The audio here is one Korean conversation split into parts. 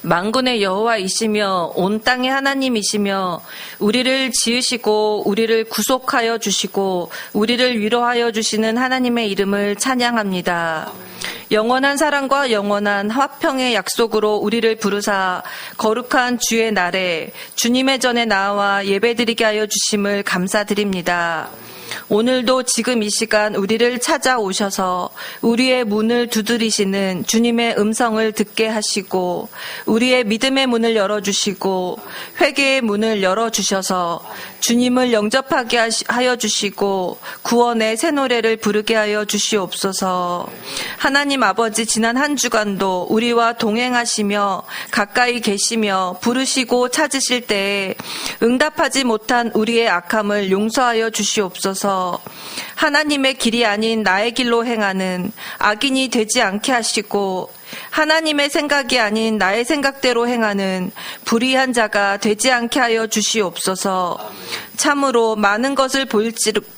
만군의 여호와이시며 온 땅의 하나님이시며 우리를 지으시고 우리를 구속하여 주시고 우리를 위로하여 주시는 하나님의 이름을 찬양합니다. 영원한 사랑과 영원한 화평의 약속으로 우리를 부르사 거룩한 주의 날에 주님의 전에 나와 예배드리게 하여 주심을 감사드립니다. 오늘도 지금 이 시간 우리를 찾아오셔서 우리의 문을 두드리시는 주님의 음성을 듣게 하시고 우리의 믿음의 문을 열어주시고 회개의 문을 열어주셔서 주님을 영접하게 하여 주시고 구원의 새 노래를 부르게 하여 주시옵소서. 하나님 아버지, 지난 한 주간도 우리와 동행하시며 가까이 계시며 부르시고 찾으실 때에 응답하지 못한 우리의 악함을 용서하여 주시옵소서. 하나님의 길이 아닌 나의 길로 행하는 악인이 되지 않게 하시고 하나님의 생각이 아닌 나의 생각대로 행하는 불의한 자가 되지 않게 하여 주시옵소서. 참으로 많은 것을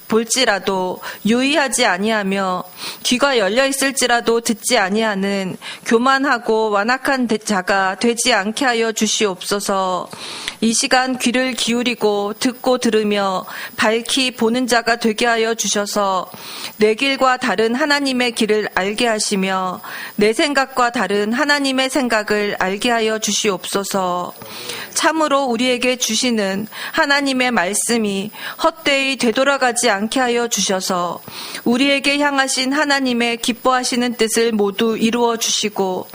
볼지라도 유의하지 아니하며 귀가 열려 있을지라도 듣지 아니하는 교만하고 완악한 자가 되지 않게 하여 주시옵소서. 이 시간 귀를 기울이고 듣고 들으며 밝히 보는 자가 되게 하여 주셔서 내 길과 다른 하나님의 길을 알게 하시며 내 생각과 다른 하나님의 생각을 알게 하여 주시옵소서. 참으로 우리에게 주시는 하나님의 말씀이 헛되이 되돌아가지 않게 하여 주셔서 우리에게 향하신 하나님의 기뻐하시는 뜻을 모두 이루어 주시고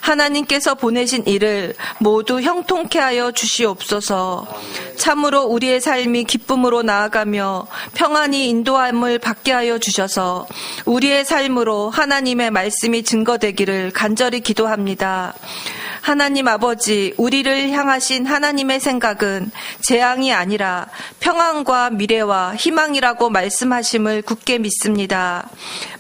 하나님께서 보내신 일을 모두 형통케 하여 주시옵소서. 참으로 우리의 삶이 기쁨으로 나아가며 평안히 인도함을 받게 하여 주셔서 우리의 삶으로 하나님의 말씀이 증거되기를 간절히 기도합니다. 하나님 아버지, 우리를 향하신 하나님의 생각은 재앙이 아니라 평안과 미래와 희망이라고 말씀하심을 굳게 믿습니다.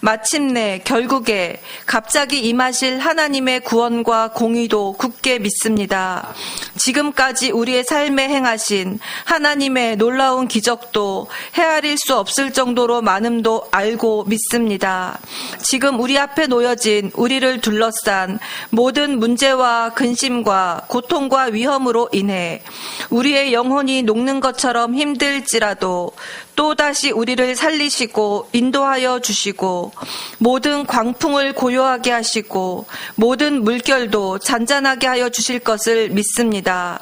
마침내 결국에 갑자기 임하실 하나님의 구원과 공의도 굳게 믿습니다. 지금까지 우리의 삶에 행하신 하나님의 놀라운 기적도 헤아릴 수 없을 정도로 많음도 알고 믿습니다. 지금 우리 앞에 놓여진 우리를 둘러싼 모든 문제와 근심과 고통과 위험으로 인해 우리의 영혼이 녹는 것처럼 힘들지라도 또다시 우리를 살리시고 인도하여 주시고 모든 광풍을 고요하게 하시고 모든 물결도 잔잔하게 하여 주실 것을 믿습니다.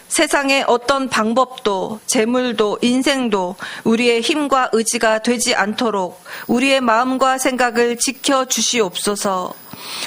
세상의 어떤 방법도 재물도 인생도 우리의 힘과 의지가 되지 않도록 우리의 마음과 생각을 지켜 주시옵소서.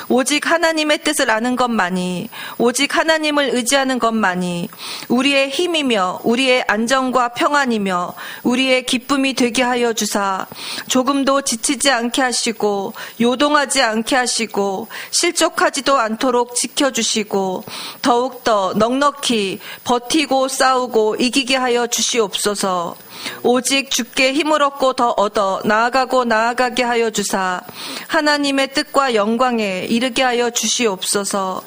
오직 하나님의 뜻을 아는 것만이, 오직 하나님을 의지하는 것만이 우리의 힘이며 우리의 안정과 평안이며 우리의 기쁨이 되게 하여 주사 조금도 지치지 않게 하시고 요동하지 않게 하시고 실족하지도 않도록 지켜주시고 더욱더 넉넉히 버티고 싸우고 이기게 하여 주시옵소서. 오직 주께 힘을 얻고 더 얻어 나아가게 하여 주사 하나님의 뜻과 영광에 이르게 하여 주시옵소서.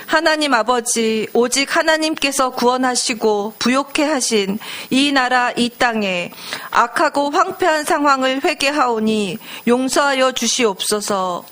하나님 아버지, 오직 하나님께서 구원하시고 부욕해 하신 이 나라 이 땅에 악하고 황폐한 상황을 회개하오니 용서하여 주시옵소서.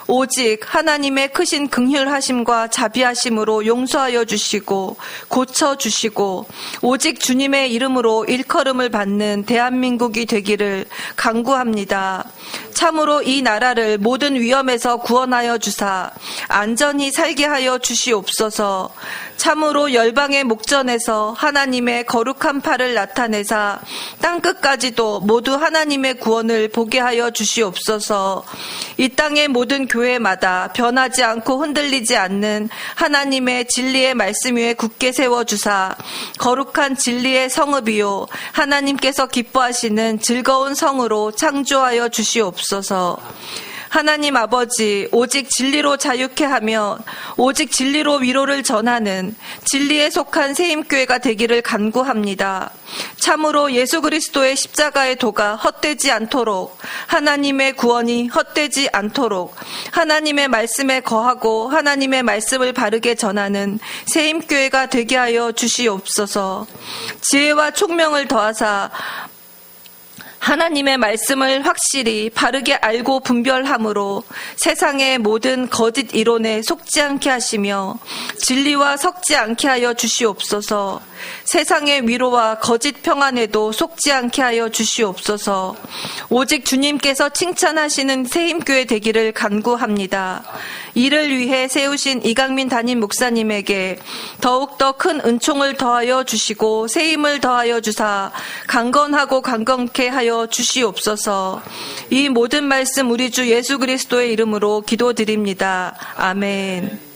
오직 하나님의 크신 긍휼하심과 자비하심으로 용서하여 주시고 고쳐주시고 오직 주님의 이름으로 일컬음을 받는 대한민국이 되기를 간구합니다. 참으로 이 나라를 모든 위험에서 구원하여 주사 안전히 살게 하여 주시옵소서. 참으로 열방의 목전에서 하나님의 거룩한 팔을 나타내사 땅끝까지도 모두 하나님의 구원을 보게 하여 주시옵소서. 이 땅의 모든 교회마다 변하지 않고 흔들리지 않는 하나님의 진리의 말씀 위에 굳게 세워주사 거룩한 진리의 성읍이요 하나님께서 기뻐하시는 즐거운 성으로 창조하여 주시옵소서. 하나님 아버지, 오직 진리로 자유케 하며 오직 진리로 위로를 전하는 진리에 속한 세임교회가 되기를 간구합니다. 참으로 예수 그리스도의 십자가의 도가 헛되지 않도록 하나님의 구원이 헛되지 않도록 하나님의 말씀에 거하고 하나님의 말씀을 바르게 전하는 세임교회가 되게 하여 주시옵소서. 지혜와 총명을 더하사 하나님의 말씀을 확실히 바르게 알고 분별함으로 세상의 모든 거짓 이론에 속지 않게 하시며 진리와 섞지 않게 하여 주시옵소서. 세상의 위로와 거짓 평안에도 속지 않게 하여 주시옵소서. 오직 주님께서 칭찬하시는 새힘교회 되기를 간구합니다. 이를 위해 세우신 이강민 담임 목사님에게 더욱더 큰 은총을 더하여 주시고 새힘을 더하여 주사 강건하고 강건케 하여 주시옵소서. 이 모든 말씀 우리 주 예수 그리스도의 이름으로 기도드립니다. 아멘.